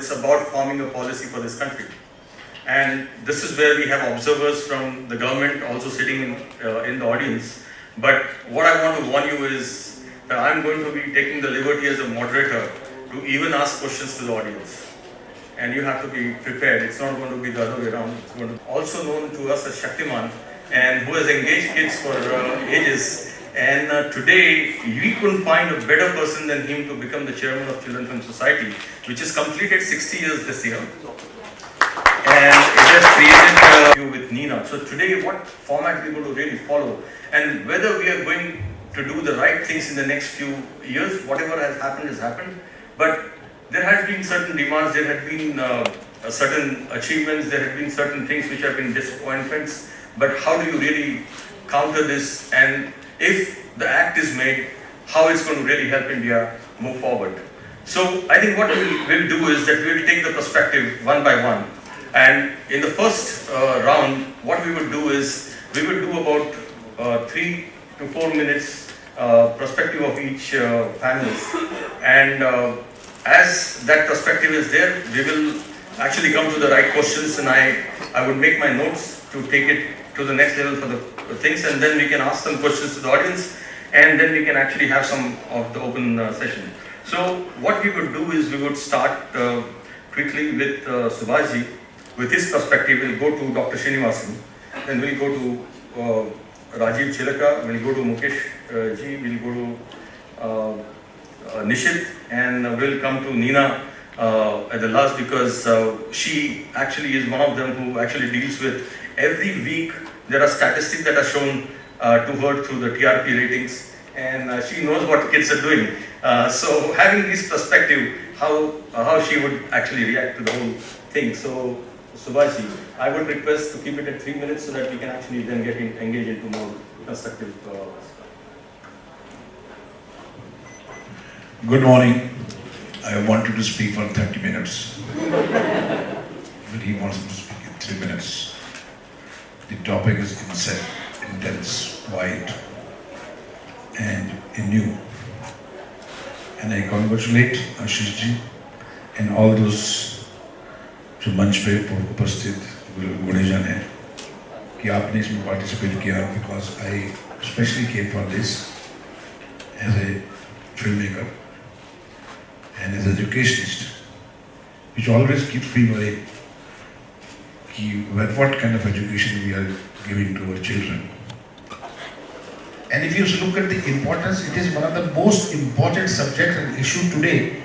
it's about forming a policy for this country. And this is where we have observers from the government also sitting in the audience. But what I want to warn you is that I'm going to be taking the liberty as a moderator to even ask questions to the audience. And you have to be prepared. It's not going to be the other way around. It's going to be also known to us as Shaktiman, and who has engaged kids for ages. And today, we couldn't find a better person than him to become the chairman of Children's Film Society, which has completed 60 years this year. And it has created you with Nina. So today, what format we're going to really follow, and whether we are going to do the right things in the next few years, whatever has happened. But there has been certain demands, there have been certain achievements, there have been certain things which have been disappointments. But how do you really counter this? And if the act is made, how it's going to really help India move forward? So I think what we'll do is that we'll take the perspective one by one. And in the first round, what we would do is we will do about 3 to 4 minutes perspective of each panelist. And as that perspective is there, we will actually come to the right questions, and I would make my notes to take it to the next level for the things, and then we can ask some questions to the audience, and then we can actually have some of the open session. So what we would do is we would start quickly with Subhashji. With his perspective, we'll go to Dr. Srinivasan, then we'll go to Rajiv Chilaka, we'll go to Mukesh ji, we'll go to Nishit, and we'll come to Nina at the last, because she actually is one of them who actually deals with every week. There are statistics that are shown to her through the TRP ratings, and she knows what kids are doing. So having this perspective, how she would actually react to the whole thing. So Subhashji, I would request to keep it at 3 minutes so that we can actually then get engaged into more constructive stuff. Good morning. I wanted to speak for 30 minutes, but he wants me to speak in 3 minutes. The topic is intense, wide, and new. And I congratulate Ashish ji and all those जो मंच पे उपस्थित गुणीजन हैं कि आपने इसमें participate किया, because I especially came for this as a filmmaker and as an educationist, which always keeps me worried what kind of education we are giving to our children. And if you look at the importance, it is one of the most important subjects and issue today.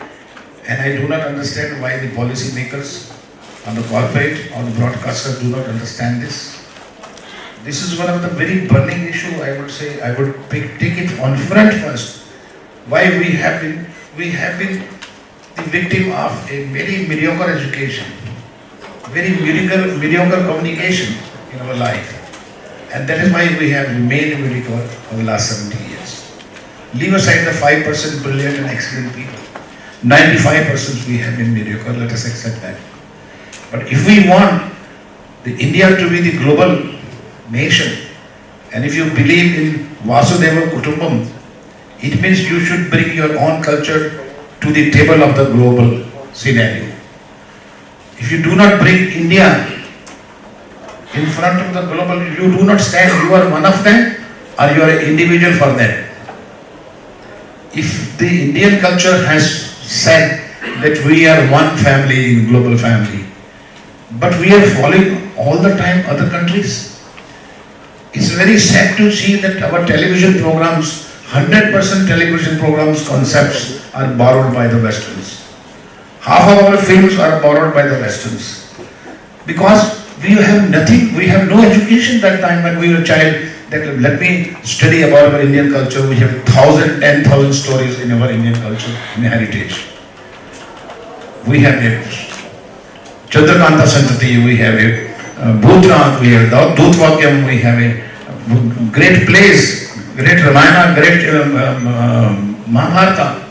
And I do not understand why the policy makers or the corporate or the broadcasters do not understand this. This is one of the very burning issue. I would say I would take it on front first. Why we have been the victim of a very mediocre education, very mediocre communication in our life, and that is why we have remained mediocre for the last 70 years. Leave aside the 5% brilliant and excellent people. 95% we have been mediocre. Let us accept that. But if we want the India to be the global nation, and if you believe in Vasudeva Kutumbam, it means you should bring your own culture to the table of the global scenario. If you do not bring India in front of the global, you do not stand, you are one of them or you are an individual for them. If the Indian culture has said that we are one family in global family, but we are following all the time other countries. It's very sad to see that our television programs, 100% television programs concepts are borrowed by the Westerns. Half of our films are borrowed by the Westerns. Because we have nothing, we have no education that time when we were a child. That let me study about our Indian culture. We have 10,000 stories in our Indian culture, in heritage. We have a Chandrakanta Santati, we have a Bhutrang, we have Dutvakyam, we have a great plays, great Ramayana, great Mahabharata.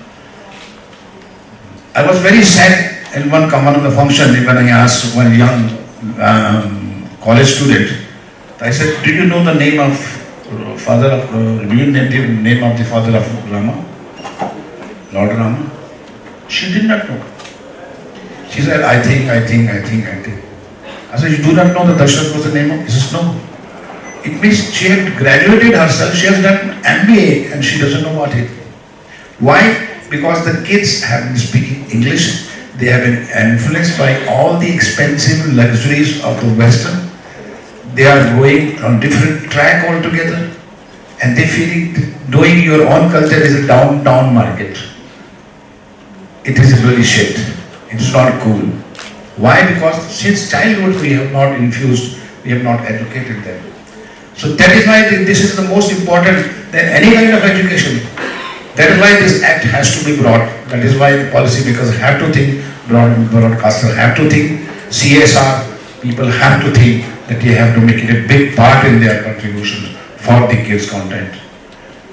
I was very sad in one of the function when I asked one young college student, I said, did you know the name of father of, do you know the name of the father of Rama? Lord Rama? She did not know. She said, I think. I said, you do not know that Dashrath was the name of? He says, no. It means she had graduated herself, she has done MBA and she doesn't know what it. Why? Because the kids have been speaking English, they have been influenced by all the expensive luxuries of the Western. They are going on different track altogether and they feel doing your own culture is a downtown market. It is really shit. It's not cool. Why? Because since childhood we have not infused, we have not educated them. So that is why this is the most important than any kind of education. That is why this act has to be brought. That is why the policymakers have to think, broadcasters have to think, CSR, people have to think that they have to make it a big part in their contributions for the kids' content.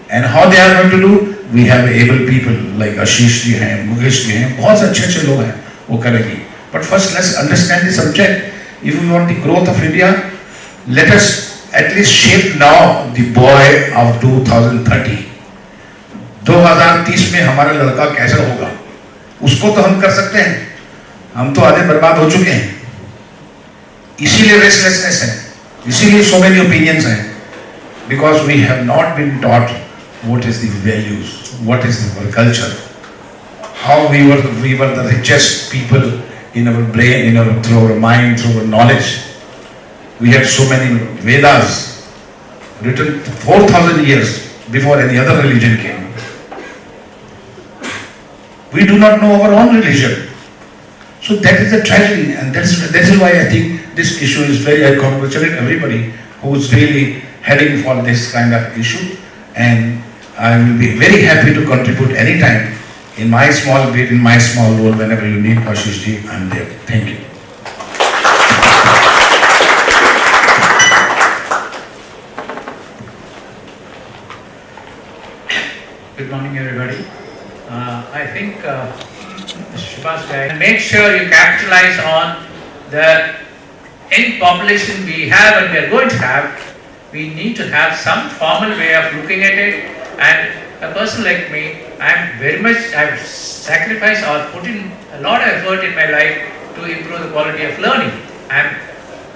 And how they are going to do? We have able people like Ashish ji hain, Mukesh ji hain, बहुत अच्छे लोग हैं वो करेंगे. But first let's understand the subject. If we want the growth of India, let us at least shape now the boy of 2030. 2030 में हमारा लड़का कैसा होगा उसको तो हम कर सकते हैं. हम तो आधे बर्बाद हो चुके हैं. इसीलिए रेस्टलेसनेस है, इसीलिए so many opinions हैं, because we have not been taught what is the values, what is our culture, how we were the richest people in our brain, through our mind, through our knowledge. We had so many Vedas written 4,000 years before any other religion came. We do not know our own religion. So that is the tragedy, and that is why I think this issue is very, I congratulate everybody who is really heading for this kind of issue, and I will be very happy to contribute anytime in my small bit, in my small role. Whenever you need Ashish ji, I am there. Thank you. Good morning, everybody. I think Mr. Subhash Ghai, make sure you capitalize on the young population we have and we are going to have. We need to have some formal way of looking at it. And a person like me, I've sacrificed or put in a lot of effort in my life to improve the quality of learning. I'm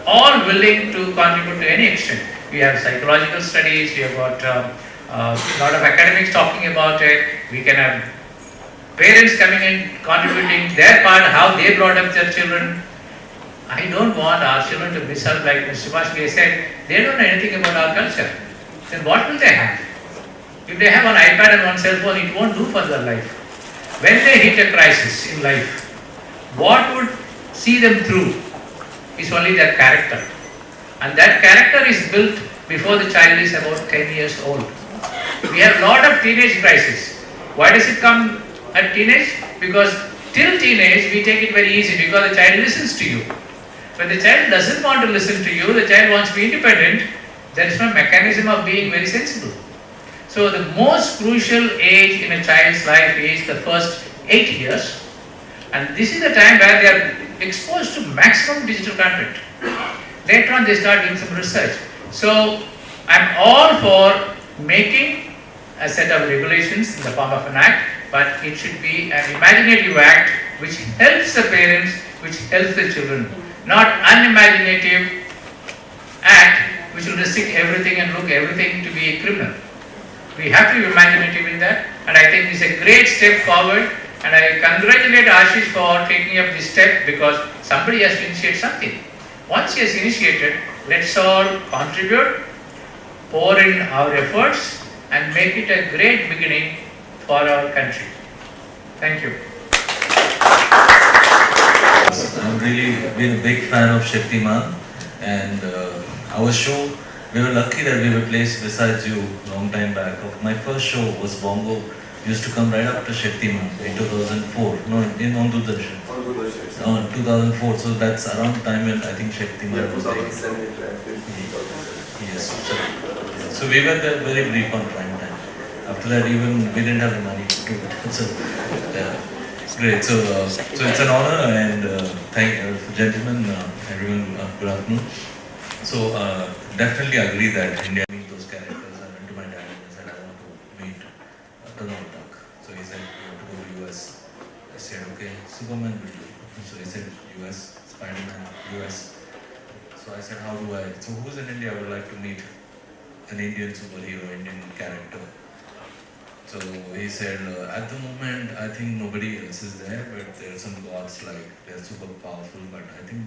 all willing to contribute to any extent. We have psychological studies, we have got a lot of academics talking about it. We can have parents coming in, contributing their part, how they brought up their children. I don't want our children to miss out, like Mr. Subhash Ghai said, they don't know anything about our culture. Then what will they have? If they have an iPad and one cell phone, it won't do for their life. When they hit a crisis in life, what would see them through is only their character. And that character is built before the child is about 10 years old. We have a lot of teenage crisis. Why does it come at teenage? Because till teenage we take it very easy because the child listens to you. When the child doesn't want to listen to you, the child wants to be independent, there is no mechanism of being very sensible. So the most crucial age in a child's life is the first 8 years, and this is the time where they are exposed to maximum digital content. Later on they start doing some research. So I'm all for making a set of regulations in the form of an act, but it should be an imaginative act which helps the parents, which helps the children, not unimaginative act which will restrict everything and look everything to be a criminal. We have to be imaginative in that, and I think it's a great step forward, and I congratulate Ashish for taking up this step because somebody has to initiate something. Once he has initiated, let's all contribute, pour in our efforts and make it a great beginning for our country. Thank you. I've really been a big fan of Shaktiman, and our show, we were lucky that we were placed beside you long time back. My first show was Bongo, used to come right after Shaktiman in 2004, on Doordarshan. 2004, so that's around the time when I think Shaktiman was there. Yes. So we were there very brief on prime time. After that, even we didn't have the money to do it. So, yeah. Great. So it's an honor, and thank gentlemen, everyone. Good afternoon. So definitely agree that India meet those characters. I went to my dad and said I want to meet Donald Duck. So he said you want to go to US. I said okay, Superman will do. So he said so who's in India would like to meet an Indian superhero, Indian character? So he said, at the moment, I think nobody else is there, but there are some gods like they're super powerful. But I think,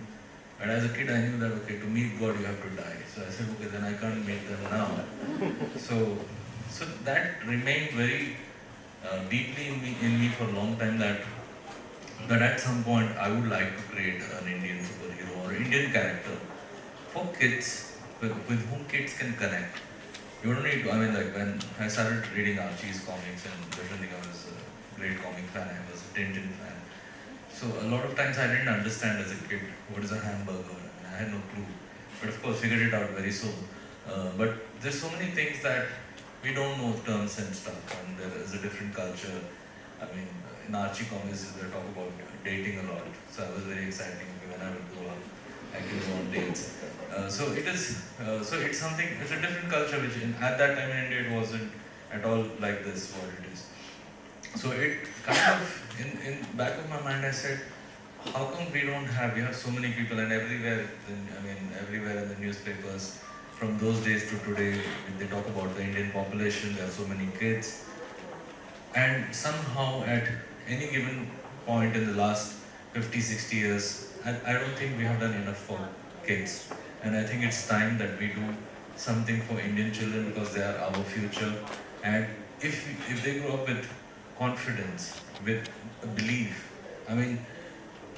and as a kid, I knew that okay, to meet God, you have to die. So I said, okay, then I can't meet them now. So that remained very deeply in me for a long time. That at some point I would like to create an Indian superhero or Indian character for kids with whom kids can connect. You don't need to, I mean, like when I started reading Archie's comics and different things, I was a great comic fan, I was a Tintin fan. So a lot of times I didn't understand as a kid what is a hamburger, I had no clue. But of course, figured it out very soon. But there's so many things that we don't know terms and stuff, and there is a different culture. I mean, in Archie comics, they talk about dating a lot, so I was very exciting when I would grow up. I can go on dates. So it's something, it's a different culture which at that time in India it wasn't at all like this, what it is. So it kind of, in back of my mind I said, how come we have so many people and everywhere in the newspapers, from those days to today, when they talk about the Indian population, there are so many kids. And somehow at any given point in the last 50, 60 years, I don't think we have done enough for kids. And I think it's time that we do something for Indian children because they are our future. And if they grow up with confidence, with belief, I mean,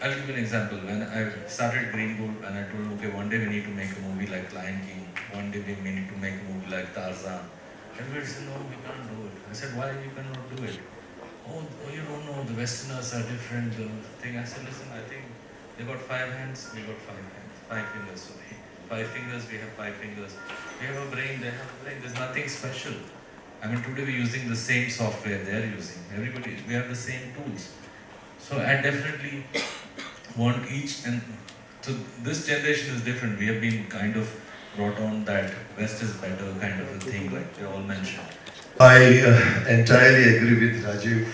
I'll give you an example. When I started Greenwood and I told them, okay, one day we need to make a movie like Lion King, one day we need to make a movie like Tarzan. Everybody said, no, we can't do it. I said, why you cannot do it? Oh, you don't know, the Westerners are different. The thing. I said, listen, I think they got 5 hands, we got 5 hands. 5 fingers, sorry. 5 fingers, we have 5 fingers. We have a brain, they have a brain. There's nothing special. I mean, today we're using the same software they're using. Everybody, we have the same tools. So I definitely want each, and so this generation is different. We have been kind of brought on that West is better kind of a thing, like they all mentioned. I entirely agree with Rajiv.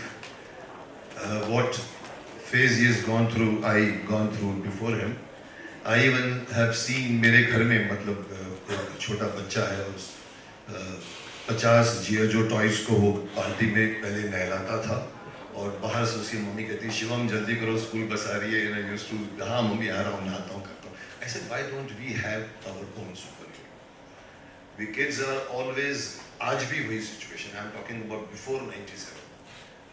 What phase he has gone through, I gone through before him. I even have seen मेरे घर में मतलब एक छोटा बच्चा है उस 50 जियो जो टॉयज को वो बाल्टी में पहले नहलाता था और बाहर से उसकी मम्मी कहती शिवम जल्दी करो स्कूल बस आ रही है you know used to हाँ मम्मी आ रहा हूँ नहाता हूँ करता हूँ. I said why don't we have our own superhero? We kids are always आज भी वही situation. I'm talking about before 97.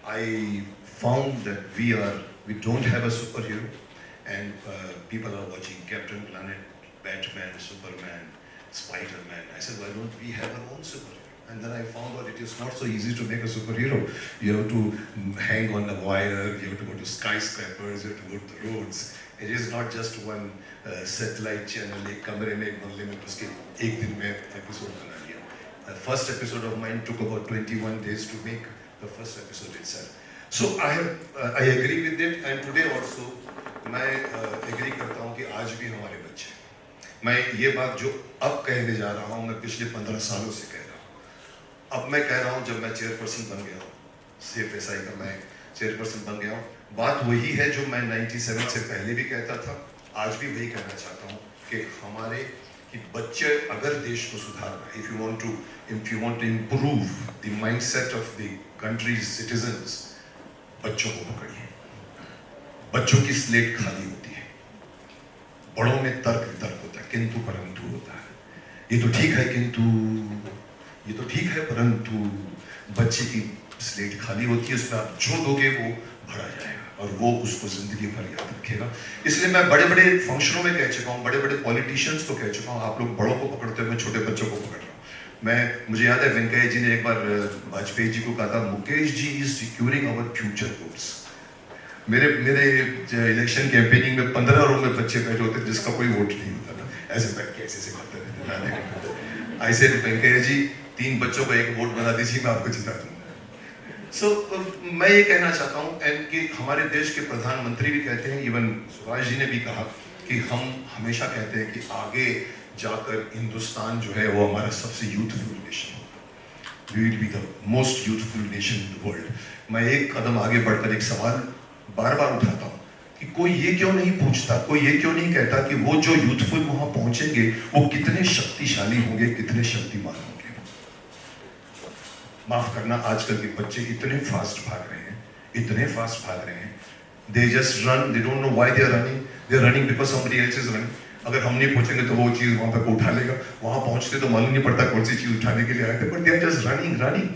I found that we don't have a superhero. And people are watching Captain Planet, Batman, Superman, Spider-Man. I said, why don't we have our own superhero? And then I found out it is not so easy to make a superhero. You have to hang on the wire, you have to go to skyscrapers, you have to go to the roads. It is not just one satellite channel, एक कमरे में एक बंगले में उसके एक दिन में episode बना लिया. The first episode of mine took about 21 days to make the first episode itself. So I agree with it, and today also मैं एग्री करता हूँ कि आज भी हमारे बच्चे, मैं ये बात जो अब कहने जा रहा हूँ मैं पिछले 15 सालों से कह रहा हूँ. अब मैं कह रहा हूँ जब मैं चेयरपर्सन बन गया हूँ, CFSI का मैं चेयरपर्सन बन गया हूँ, बात वही है जो मैं 97 से पहले भी कहता था, आज भी वही कहना चाहता हूँ कि हमारे कि बच्चे अगर देश को सुधारना, if you want to improve the mindset of the country's citizens, बच्चों को पकड़िए. बच्चों की स्लेट खाली होती है, बड़ों में तर्क होता है, किंतु परंतु होता है. ये तो ठीक है किंतु, ये तो ठीक है परंतु, बच्चे की स्लेट खाली होती है, उसमें आप जो दोगे वो भरा जाएगा और वो उसको जिंदगी भर याद रखेगा. इसलिए मैं बड़े बड़े फंक्शनों में कह चुका हूँ, बड़े बड़े पॉलिटिशियंस को कह चुका हूँ, आप लोग बड़ों को पकड़ते हो, मैं छोटे बच्चों को पकड़ रहा हूँ. मुझे याद है वेंकैया जी ने एक बार वाजपेयी जी को कहा था, Mukesh ji is securing our future votes. मेरे इलेक्शन कैंपेनिंग में 15 रो में बच्चे बैठे होते जिसका कोई वोट नहीं होता था, ऐसे बैठ के ऐसे करते रहते. आई सेड वेंकैया जी 3 बच्चों को एक वोट बना दीजिए, मैं आपको जिता दूंगा. सो मैं ये कहना चाहता हूँ एंड कि हमारे देश के प्रधानमंत्री भी कहते हैं, इवन सुभाष जी ने भी कहा कि हम हमेशा कहते हैं कि आगे जाकर हिंदुस्तान जो है वो हमारा सबसे यूथफुल नेशन होगा. We will be the most youthful nation in the world. मैं एक कदम आगे बढ़कर एक सवाल बार बार उठाता हूँ कि कोई ये क्यों नहीं पूछता, कोई ये क्यों नहीं कहता कि वो जो यूथफुल वहां पहुंचेंगे वो कितने शक्तिशाली होंगे, कितने शक्तिमान होंगे। माफ करना, आजकल के बच्चे इतने फास्ट भाग रहे हैं, इतने फास्ट भाग रहे हैं, they just run, they don't know why they are running, they are running because somebody else is running. अगर हम नहीं पूछेंगे तो वो चीज वहां पर उठा लेगा, वहां पहुंचते तो मालूम नहीं पड़ता कौन सी चीज उठाने के लिए आए थे, but they are just running running.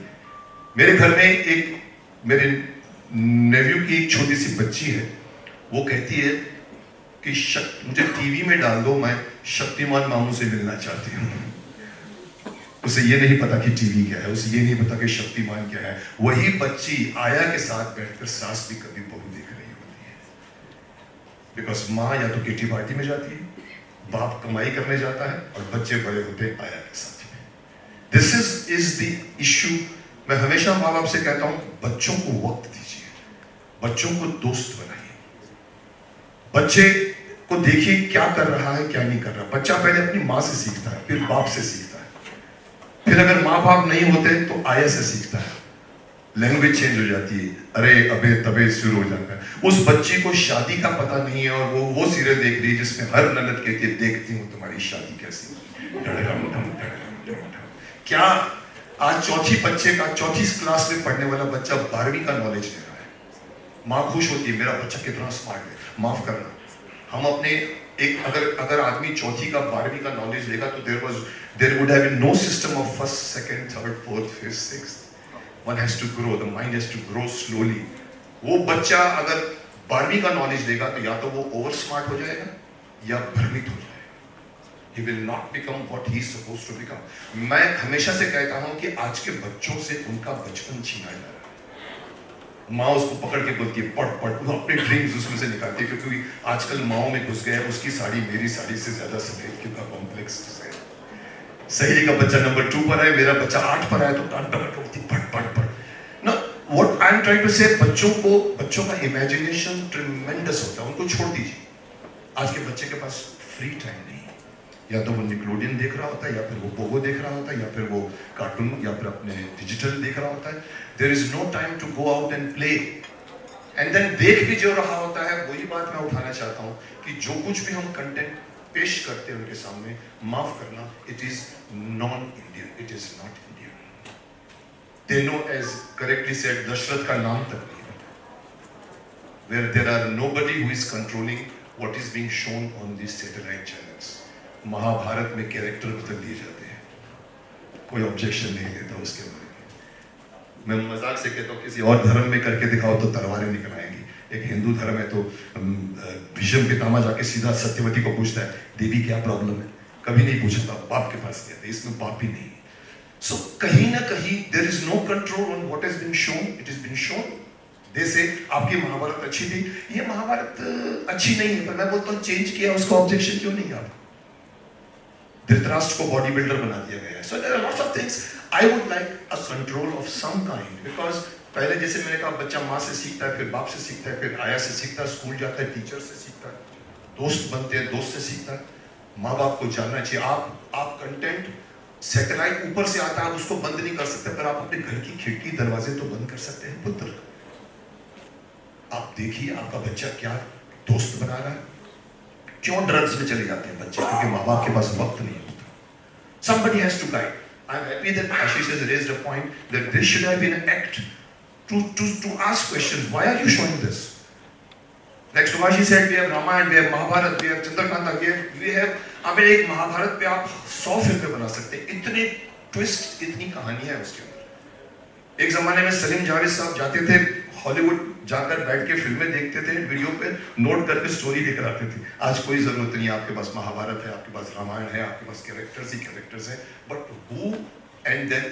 मेरे घर में एक मेरे नेव्यू की एक छोटी सी बच्ची है, वो कहती है कि मुझे टीवी में डाल दो, मैं शक्तिमान मामू से मिलना चाहती हूँ। उसे ये नहीं पता कि टीवी क्या है, उसे ये नहीं पता कि शक्तिमान क्या है। वही बच्ची आया के साथ बैठकर सास भी कभी बहू देख रही होती है, बिकॉज माँ या तो किटी पार्टी में जाती है, बाप कमाई करने जाता है और बच्चे बड़े होते हैं आया के साथ में। This is the issue. मैं हमेशा माँ बाप से कहता हूं, बच्चों को वक्त दीजिए, बच्चों को दोस्त बनाइए, बच्चे को देखिए क्या कर रहा है क्या नहीं कर रहा। बच्चा पहले अपनी माँ से सीखता है, फिर बाप से सीखता है, फिर अगर माँ बाप नहीं होते तो आया से सीखता है, लैंग्वेज चेंज हो जाती है, अरे अबे तबे शुरू हो जाता है। उस बच्ची को शादी का पता नहीं है और वो सीरियल देख रही है जिसमें हर ननद कहती है देखती हूँ तुम्हारी शादी कैसी होगी। क्या आज चौथी क्लास में पढ़ने वाला बच्चा 12वीं का नॉलेज ले रहा है। माँ खुश होती है, मेरा बच्चा कितना स्मार्ट है। माफ करना, हम अपने एक अगर आदमी चौथी का 12वीं का नॉलेज लेगा तो there would have been no system of first, second, third, fourth, fifth, sixth. One has to grow, the mind has to grow slowly. वो बच्चा अगर 12वीं का नॉलेज लेगा तो या तो वो ओवर स्मार्ट हो जाएगा या भ्रमित हो जाएगा। He will not become what he is supposed to become. मैं हमेशा से कहता हूं कि आज के बच्चों से उनका बचपन छीना जा रहा है। माँ उसको पकड़ के बोलती है पढ़ पढ़, वो अपने ड्रीम्स उसमें से निकालती है, क्योंकि आजकल माओ में घुस गया है उसकी साड़ी मेरी साड़ी से ज्यादा सफेद क्यों का कॉम्प्लेक्स है। सहेली का बच्चा नंबर 2 पर है, मेरा बच्चा 8 पर है, तो कान पकड़ होती पढ़ पढ़ पढ़ ना। What I am trying to say, बच्चों का इमेजिनेशन ट्रिमेंडस होता है, उनको छोड़ दीजिए। आज के बच्चे के पास फ्री टाइम नहीं है, या तो वो निकलोडियन देख रहा होता है, या फिर वो पोगो देख रहा होता है, या फिर वो कार्टून या फिर अपने डिजिटल देख रहा होता है। There is no time to go out and play. And then देख भी जो रहा होता है, वही बात मैं उठाना चाहता हूँ कि जो कुछ भी हम कंटेंट पेश करते हैं उनके सामने, माफ करना, it is non Indian, it is not Indian. They know, as correctly said, Dasharath का नाम तक नहीं पता, where there are nobody who is controlling what is being shown on this satellite channels. Mahabharat में कैरेक्टर बदल दिए जाते हैं, कोई ऑब्जेक्शन नहीं लेता उसके बारे में। मैं मजाक से कहता हूँ किसी और धर्म में करके दिखाओ तो तलवारें निकल आएंगी। एक हिंदू धर्म है तो भीष्म पितामह जाके सीधा सत्यवती को पूछता है, देवी क्या प्रॉब्लम है, कभी नहीं पूछता, बाप के पास गया था, इसमें बाप ही नहीं। सो कहीं ना कहीं there is no control on what has been shown, it is been shown. जैसे आपकी महाभारत अच्छी थी, ये महाभारत अच्छी नहीं है, पर मैं बोलता हूँ चेंज किया, उसका ऑब्जेक्शन क्यों नहीं आप? धृतराष्ट्र को बॉडी बिल्डर बना दिया गया है। So there are lots of things I would like a control of some kind, because पहले जैसे मैंने कहा, बच्चा माँ से सीखता है, फिर बाप से सीखता है, फिर आया से सीखता है, स्कूल जाता है, टीचर से सीखता है, दोस्त बनते हैं, दोस्त से सीखता है। माँ बाप को जानना चाहिए। आप कंटेंट सैटेलाइट ऊपर से आता है, आप उसको बंद नहीं कर सकते, पर आप अपने घर की खिड़की दरवाजे तो बंद कर सकते हैं। पुत्र, आप देखिए आपका बच्चा क्या दोस्त बना रहा है। क्यों ड्रग्स में चले जाते हैं बच्चे? क्योंकि माँ बाप के पास वक्त नहीं होता। Somebody has to guide. I'm happy that Ashish has raised a point that this should have been an act to ask questions. Why are you showing this? Like Subhashi said, we have Ramayana, we have Mahabharata, we have Chandrakanta, we have. अब एक महाभारत पे आप 100 फिल्में बना सकते हैं। इतने twist, इतनी कहानी है उसके अंदर। एक जमाने में सलीम जावेद साहब जाते थे हॉलीवुड, जाकर बैठ के फिल्में देखते थे, वीडियो पे नोट करके स्टोरी लेकर आते थे। आज कोई जरूरत नहीं, आपके पास महाभारत है, आपके पास रामायण है, आपके पास कैरेक्टर्स ही कैरेक्टर्स हैं। But who and then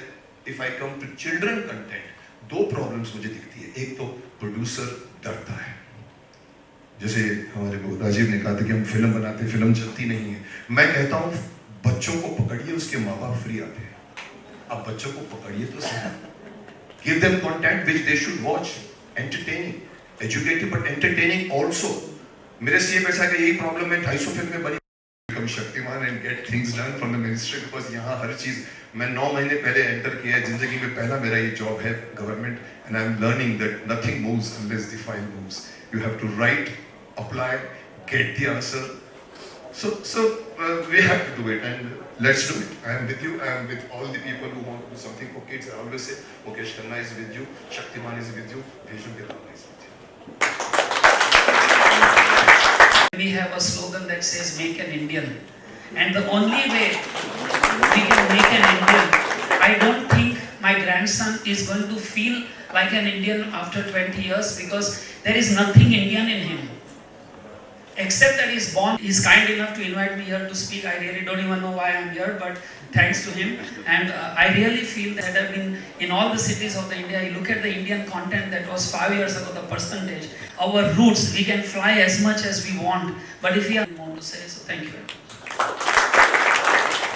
if I come to children content, 2 problems मुझे दिखती है। एक तो प्रोड्यूसर डरता है, जैसे हमारे को राजीव ने कहा था कि हम फिल्म बनाते, फिल्म चलती नहीं है। मैं कहता हूँ बच्चों को पकड़िए, उसके माँ बाप फ्री आते हैं। आप बच्चों को पकड़िए तो सही, give them content which they should watch, entertaining, educative but entertaining also. मेरे सीएम ऐसा कि यही प्रॉब्लम है, 250 फिल्में बनी, become Shaktimaan and get things done from the ministry, because यहाँ हर चीज। मैं 9 महीने पहले एंटर किया है, जिंदगी में पहला मेरा ये जॉब है government, and I am learning that nothing moves unless the file moves. You have to write apply, get the answer. So we have to do it, and let's do it. I am with you. I am with all the people who want to do something for kids. I always say, Mukesh Khanna is with you, Shaktiman is with you, Bhiju Kirana is with you. We have a slogan that says "Make an Indian," and the only way we can make an Indian, I don't think my grandson is going to feel like an Indian after 20 years, because there is nothing Indian in him. Except that he's born, he's kind enough to invite me here to speak. I really don't even know why I'm here, but thanks to him. And I really feel that I've been in all the cities of the India. You look at the Indian content that was 5 years ago, the percentage, our roots, we can fly as much as we want. But if we have more to say, so thank you.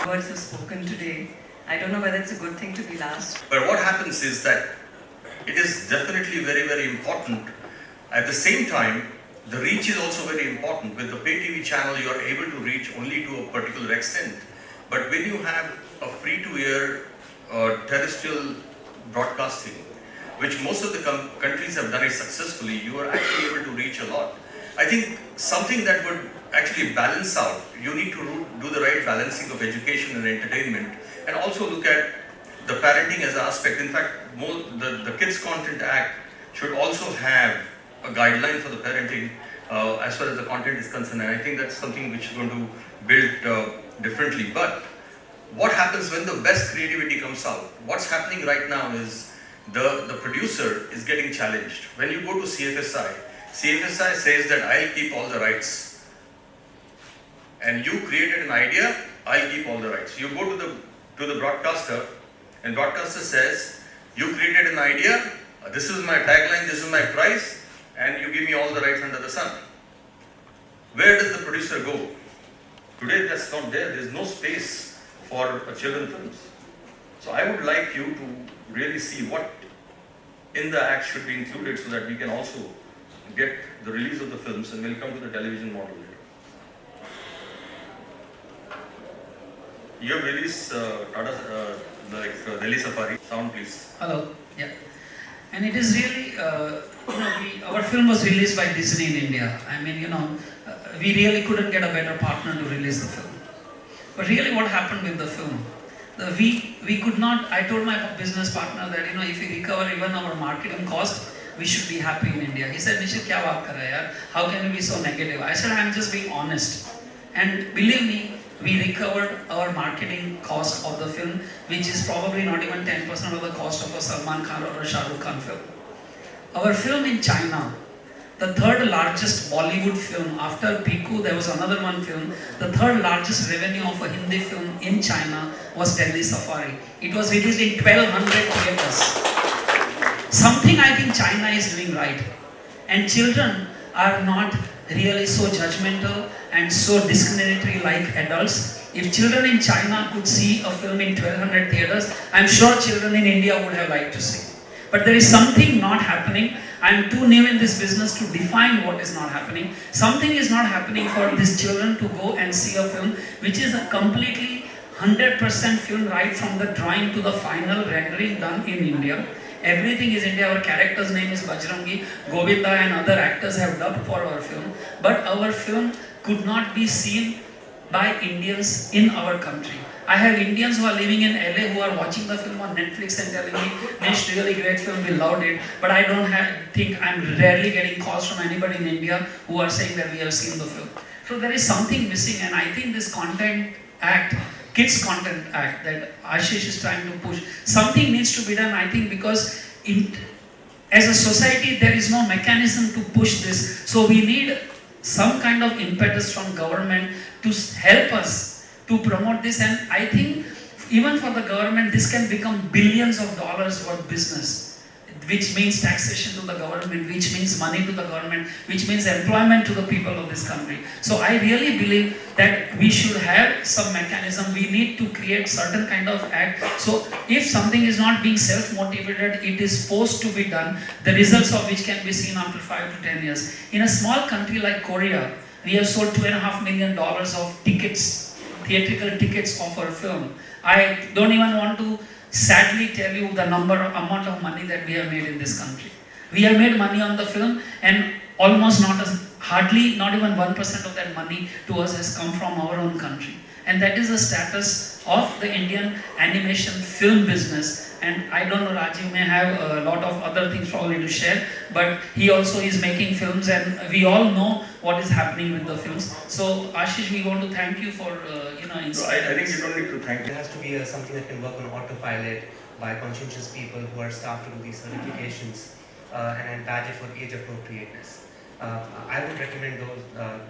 Words are spoken today. I don't know whether it's a good thing to be last. But what happens is that it is definitely very, very important. At the same time, the reach is also very important. With the pay TV channel, you are able to reach only to a particular extent. But when you have a free-to-air terrestrial broadcasting, which most of the countries have done it successfully, you are actually able to reach a lot. I think something that would actually balance out, you need to do the right balancing of education and entertainment, and also look at the parenting as an aspect. In fact, the Kids Content Act should also have a guideline for the parenting as far as the content is concerned, and I think that's something which is going to build differently. But what happens when the best creativity comes out? What's happening right now is the producer is getting challenged. When you go to CFSI says that I'll keep all the rights, and you created an idea, I'll keep all the rights. You go to the broadcaster, and broadcaster says, you created an idea, this is my tagline, this is my price, and you give me all the rights under the sun. Where does the producer go? Today that's not there. There's no space for children films. So I would like you to really see what in the act should be included, so that we can also get the release of the films, and we'll come to the television model later. You have released Delhi Safari. Sound please. Hello. Yeah. And it is really, our film was released by Disney in India. I mean, we really couldn't get a better partner to release the film. But really what happened with the film, we could not, I told my business partner that, if we recover even our marketing cost, we should be happy in India. He said, Nishit, kya baat kar rahe hai yaar? How can you be so negative? I said, I'm just being honest. And believe me, we recovered our marketing cost of the film, which is probably not even 10% of the cost of a Salman Khan or a Shah Rukh Khan film. Our film in China, the third largest Bollywood film after Piku, there was another one film, the third largest revenue of a Hindi film in China was Delhi Safari. It was released in 1200 theatres. Something I think China is doing right. And children are not really so judgmental and so discriminatory like adults. If children in China could see a film in 1200 theatres, I'm sure children in India would have liked to see. But there is something not happening. I'm too new in this business to define what is not happening. Something is not happening for these children to go and see a film which is a completely 100% film, right from the drawing to the final rendering done in India. Everything is India. Our character's name is Bajrangi. Govinda and other actors have dubbed for our film. But our film could not be seen by Indians in our country. I have Indians who are living in LA who are watching the film on Netflix and telling me, Nish, really great film, we loved it. But I don't think I'm rarely getting calls from anybody in India who are saying that we have seen the film. So there is something missing, and I think this Content Act, Kids Content Act that Ashish is trying to push, something needs to be done, I think, because as a society there is no mechanism to push this. So we need some kind of impetus from government to help us to promote this, and I think even for the government this can become billions of dollars worth business, which means taxation to the government, which means money to the government, which means employment to the people of this country. So I really believe that we should have some mechanism. We need to create certain kind of act. So if something is not being self-motivated, it is forced to be done, the results of which can be seen after 5 to 10 years. In a small country like Korea, we have sold $2.5 million of tickets, theatrical tickets of our film. I don't even want to sadly tell you the amount of money that we have made in this country. We have made money on the film, and almost not a hardly not even 1% of that money to us has come from our own country. And that is the status of the Indian animation film business. And I don't know, Rajiv may have a lot of other things probably to share, but he also is making films, and we all know what is happening with the films. So Ashish, we want to thank you for So I inspiring think us. you don't need to thank There has to be something that can work on autopilot by conscientious people who are staffed to do these certifications and badge it for age appropriateness. I would recommend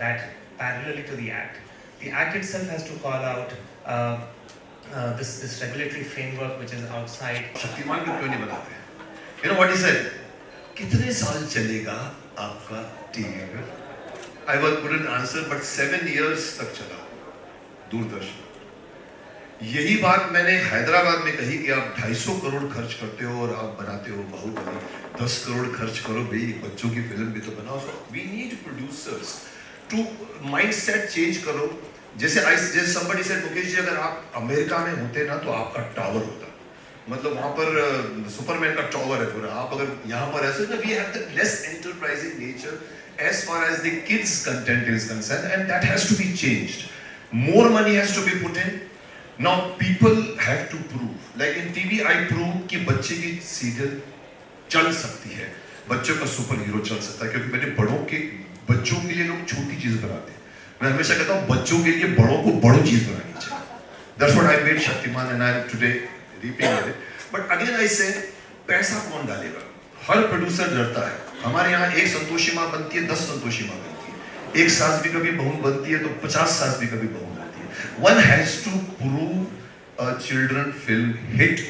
that parallelly to the Act itself has to call out this regulatory framework which is outside. Shaktimaan को क्यों नहीं बनाते हैं? You know what he said? कितने साल चलेगा आपका TV पर? I couldn't answer, but 7 years तक चला दूरदर्शन। यही बात मैंने हैदराबाद में कही कि आप 250 करोड़ खर्च करते हो और आप बनाते हो बाहुबली, 10 करोड़ खर्च करो भाई, बच्चों की फिल्म भी तो बनाओ। We need producers to mindset change करो। जैसे somebody said, मुकेश जी अगर आप अमेरिका में होते ना तो आपका टावर होता, मतलब वहाँ पर सुपरमैन का टावर है पूरा। आप अगर यहाँ पर ऐसे ना, we have the less enterprising nature as far as the kids content is concerned, and that has to be changed. More money has to be put in. Now people have to prove, like in TV I prove कि बच्चे की serial चल सकती है, बच्चों का super hero चल सकता है, क्योंकि मैंने बच्चों के लिए लोग छोटी चीज बनाते हैं। मैं हमेशा कहता हूँ बच्चों के लिए बड़ों को बड़ी चीज बनानी चाहिए। That's what I made Shaktiman, and I am today reaping it. But again I say, पैसा कौन डालेगा? हर प्रोड्यूसर डरता है। हमारे यहाँ एक संतोषी माँ बनती है, 10 संतोषी माँ बनती है, एक सास भी कभी बहू बनती है तो 50 सास भी कभी बहू बनती है। One has to prove a children film hit,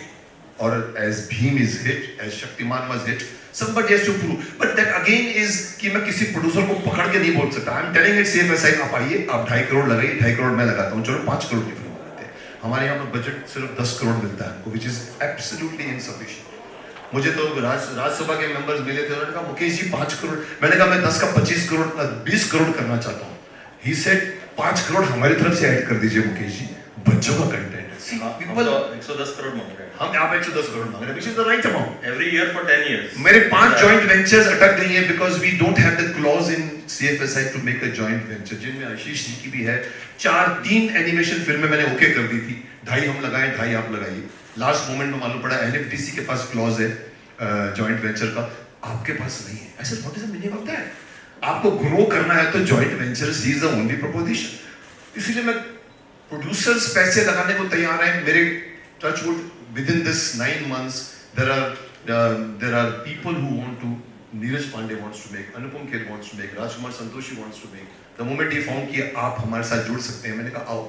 or as Bheem is hit, as Shaktiman was hit. Somebody has to prove, but that again is कि मैं किसी प्रोड्यूसर को पकड़ के नहीं बोल सकता। I'm telling it safe aside, आप आइए, आप 2.5 करोड़ लगाइए, 2.5 करोड़ मैं लगाता हूँ, चलो 5 करोड़ की फिल्म बनाते हैं। हमारे यहाँ पर बजट सिर्फ 10 करोड़ मिलता है हमको, which is absolutely insufficient। मुझे तो राज्यसभा के मेंबर्स मिले थे, उन्होंने कहा मुकेश जी 5 करोड़, मैंने कहा मैं 10 का 25 करोड़ 20 करोड़ करना चाहता हूँ। He said 5 करोड़ हमारी तरफ से ऐड कर दीजिए मुकेश जी, बच्चों का कंटेंट है। people 110 crore मांग रहे हैं। हम यहाँ पे 110 करोड़ मांग रहे हैं, which is the right amount. Every year for 10 years. मेरे 5 joint ventures अटक गई हैं because we don't have the clause in CFSI to make a joint venture, जिनमें आशीष जी की भी है। 3 एनिमेशन फिल्में मैंने ओके कर दी थी, 2.5 हम लगाए, 2.5 आप लगाइए। लास्ट मोमेंट में मालूम पड़ा NFDC के पास क्लॉज है जॉइंट वेंचर का, आपके पास नहीं है। I said, what is the meaning of that? आपको ग्रो करना है तो joint ventures is the only proposition. इसीलिए मैं प्रोड्यूसर्स पैसे लगाने को तैयार हैं। मेरे touchwood within this 9 months there are people who want to, Neeraj Pandey wants to make, Anupam Kher wants to make, Rajkumar Santoshi wants to make. The moment he found कि आप हमारे साथ जुड़ सकते हैं, मैंने कहा आओ।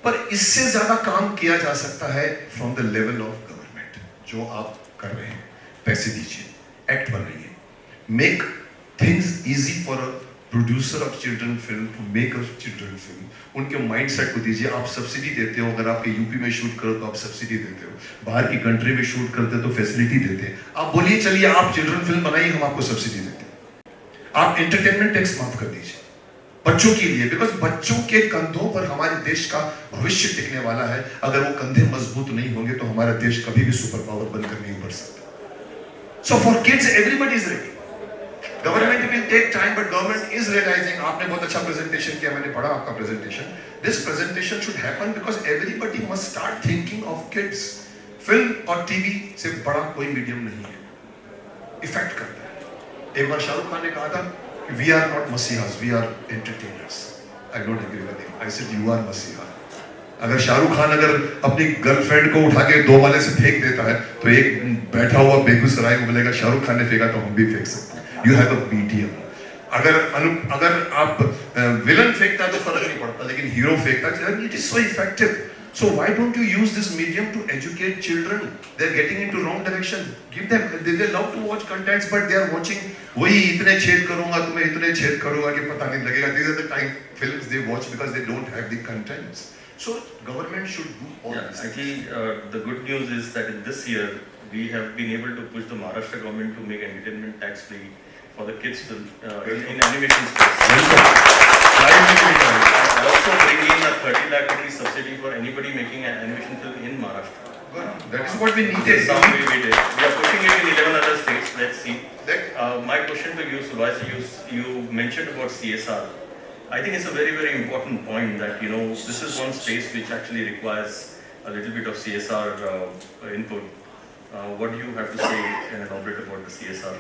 पर इससे ज्यादा काम किया जा सकता है from the level of government। जो आप कर रहे हैं, पैसे दीजिए, एक्ट बनाइए, make things easy for a producer of children film to make a children film। उनके माइंडसेट को दीजिए। आप सब्सिडी देते हो, अगर आपके यूपी में शूट करो तो आप सब्सिडी देते हो, बाहर की कंट्री में शूट करते हो तो फैसिलिटी देते हैं। आप बोलिए चलिए आप चिल्ड्रन फिल्म बनाइए, हम आपको सब्सिडी देते हैं। आप एंटरटेनमेंट टैक्स माफ कर दीजिए बच्चों के लिए, बिकॉज बच्चों के कंधों पर हमारे देश का भविष्य टिकने वाला है। अगर वो कंधे मजबूत नहीं होंगे तो हमारा देश कभी भी सुपर पावर बनकर नहीं उभर सकता। So for kids everybody is ready. Government will take time, but government is realising. आपने बहुत अच्छा प्रेजेंटेशन किया, मैंने पढ़ा आपका presentation. This presentation should happen because everybody must start thinking of kids. Film और टीवी से बड़ा कोई मीडियम नहीं है, इफेक्ट करता है। एक बार शाहरुख खान ने कहा था we are not messiahs, we are entertainers. I don't agree with him, I said you are messiah. अगर शाहरुख खान अगर अपनी गर्लफ्रेंड को उठा के 2 वाले से फेंक देता है तो एक बैठा हुआ बेगूसराय में बोलेगा शाहरुख खान ने फेंका तो हम भी फेंक सकते हैं। You have a medium। अगर आप विलन फेंकता है तो फर्क नहीं पड़ता, लेकिन हीरो फेंकता है, it is so effective। So why don't you use this medium to educate children? They're getting into wrong direction। Give them, they love to watch contents, but they are watching वही इतने छेद करूंगा तुम्हें, इतने छेद करूंगा कि पता नहीं लगेगा। These are the kind films they watch because they don't have the contents। So government should do all this। Actually, the good news is that in this year we have been able to push the Maharashtra government to make entertainment tax free for the kids film in animation space. I also bring in a 30 lakh rupees subsidy for anybody making an animation film in Maharashtra. That is what we needed। Some way we did. We are pushing it in 11 other states. Let's see. my question to you, Subhash, you mentioned about CSR. I think it's a very, very important point that, this is one space which actually requires a little bit of CSR input. What do you have to say and elaborate about the CSR?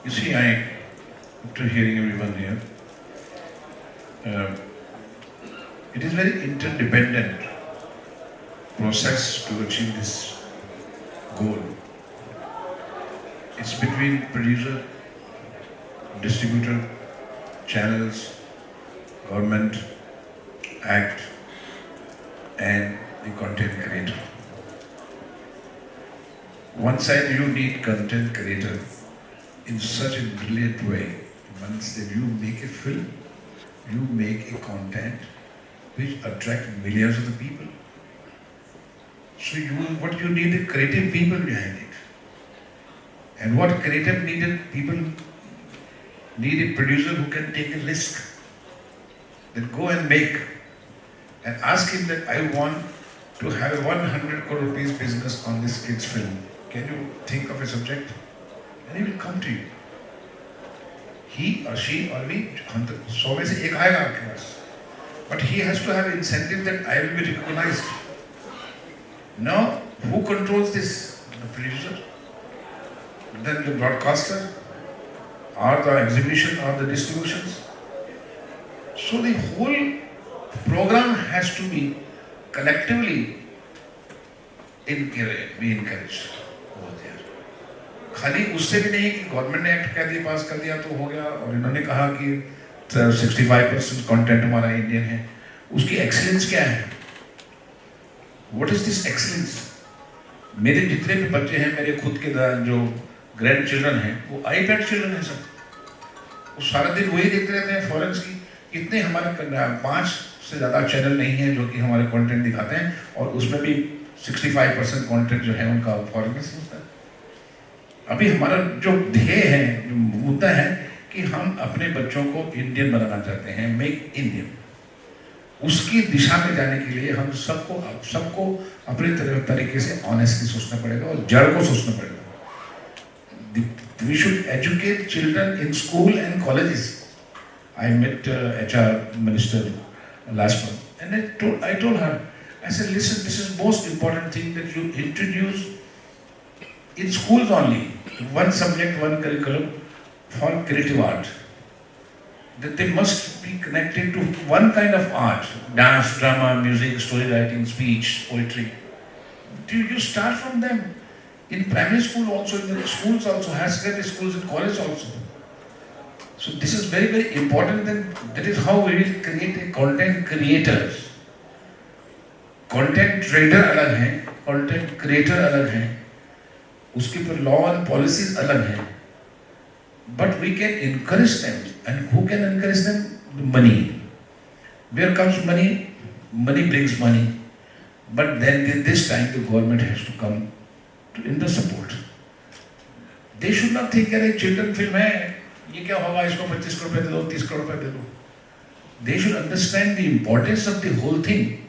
You see, after hearing everyone here, it is very interdependent process to achieve this goal. It's between producer, distributor, channels, government, act, and the content creator. One side you need content creator in such a brilliant way. Once that you make a film, you make a content which attract millions of the people. So what you need is creative people behind it. And what creative people need a producer who can take a risk. Then go and make and ask him that I want to have a 100 crore rupees business on this kid's film. Can you think of a subject? And he will come to you. He or she or we, 100 में से एक आएगा आपके पास. But he has to have incentive that I will be recognized. Now, who controls this? The producer, then the broadcaster, or the exhibition or the distributions. So the whole program has to be collectively be encouraged over there. खाली उससे भी नहीं कि government ने act कर दिया पास कर दिया तो हो गया और इन्होंने कहा कि 65% कंटेंट हमारा इंडियन है. उसकी एक्सीलेंस क्या है? What is this excellence? मेरे जितने भी बच्चे हैं, मेरे खुद के जो ग्रैंड चिल्ड्रन हैं, वो iPad चिल्ड्रन हैं सब. वो सारा दिन वही देखते रहते हैं फॉरेन्स की. कितने हमारे 5 से ज़्यादा चैनल नहीं हैं जो कि हमारे कंटेंट दिखाते हैं और उसमें भी 65% कंटेंट जो है उनका फॉरेन से होता है. अभी हमारा जो ध्येय है, जो मुद्दा है कि हम अपने बच्चों को इंडियन बनाना चाहते हैं, मेक इंडियन. उसकी दिशा में जाने के लिए हम सबको अपने तरीके से ऑनेस्टली सोचना पड़ेगा और जड़ को सोचना पड़ेगा. We should educate children in school and colleges. I met HR minister last month and I told her, I said, listen, this is most important thing that you introduce in schools only, one subject, one curriculum for creative art. That they must be connected to one kind of art, dance, drama, music, story writing, speech, poetry. You start from them. In primary school also, in the schools also, higher secondary schools and college also. So this is very, very important. Then that is how we will create a content creators. Content trader अलग है, content creator अलग है. उसके ऊपर law and policies अलग हैं. But we can encourage them. And who can encourage them? The money. Where comes money? Money brings money. But then this time the government has to come in the support. They should not think that a children film है, ये क्या होगा, इसको 25 करोड़ रुपए दे दो, 30 करोड़ रुपए दे दो. They should understand the importance of the whole thing,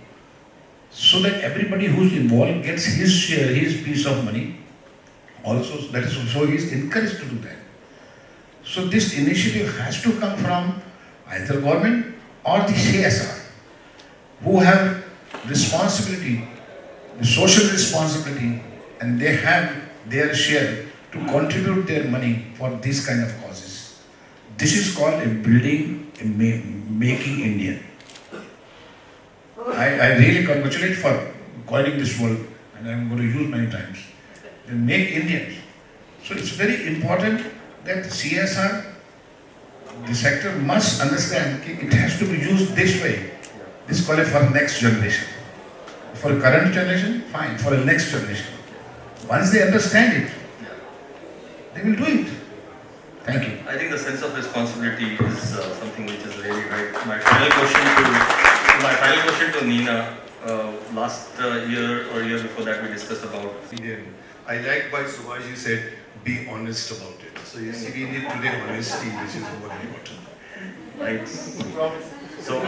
so that everybody who's involved gets his share, his piece of money. Also, that is so he is encouraged to do that. So this initiative has to come from either government or the CSR, who have responsibility, the social responsibility, and they have their share to contribute their money for these kind of causes. This is called a building, making Indian. I really congratulate for coining this word, and I'm going to use many times. They make Indians. So it's very important that CSR, the sector must understand that it has to be used this way. This is called for next generation. For current generation, fine. For the next generation. Once they understand it, they will do it. Thank you. I think the sense of responsibility is something which is really right. My final question to Nina. Last year or year before that, we discussed about Indian. I like what Subhaji said, be honest about it. So you see, we need today honesty, which is more important. right. So.